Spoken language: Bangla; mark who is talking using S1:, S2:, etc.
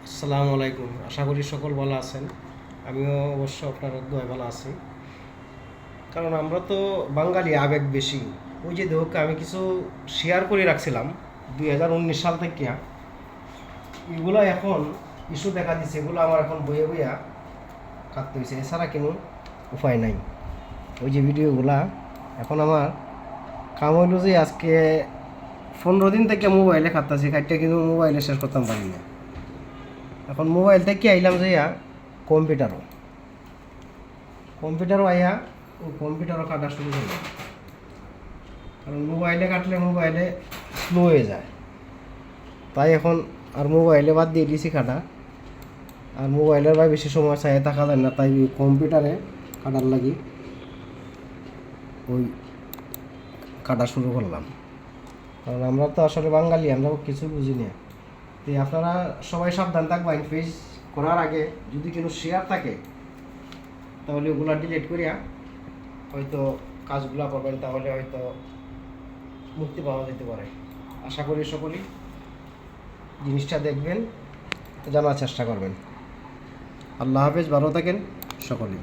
S1: আসসালামু আলাইকুম। আশা করি সকল ভালো আছেন। আমিও অবশ্য আপনার দোয়ায় ভালো আছি। কারণ আমরা তো বাঙালি, আবেগ বেশি। ওই যে দেখো, আমি কিছু শেয়ার করে রাখছিলাম 2019 সাল থেকে। এগুলো এখন ইস্যু দেখা দিচ্ছে, এগুলো আমার এখন বইয়ে বইয়া কাটতে হয়েছে, এছাড়া কোনো উপায় নাই। ওই যে ভিডিওগুলা এখন আমার কাম হইলো যে আজকে 15 দিন থেকে মোবাইলে কাটতেছি, কাটতে কিন্তু মোবাইলে শেষ করতাম পারি না। এখন মোবাইল থেকে আইলাম যে কম্পিউটারও কম্পিউটারও আইয়া ও কম্পিউটারও কাটা শুরু করলাম। কারণ মোবাইলে কাটলে মোবাইলে স্লো হয়ে যায়, তাই এখন আর মোবাইলে বাদ দিয়ে দিয়েছি কাটা। আর মোবাইলের ভাই বেশি সময় চাই থাকা যায় না, তাই কম্পিউটারে কাটার লাগি ওই কাটা শুরু করলাম। কারণ আমরা তো আসলে বাঙালি, আমরা কিছু বুঝি না। তো আপনারা সবাই সাবধান থাকবেন। পেজ করার আগে যদি কোনো শেয়ার থাকে তাহলে ওগুলা ডিলিট করিয়া হয়তো কাজগুলা করবেন, তাহলে হয়তো মুক্তি পাওয়া যেতে পারে। আশা করি সকলেই জিনিসটা দেখবেন, জানার চেষ্টা করবেন। আল্লাহ হাফেজ, ভালো থাকেন সকলেই।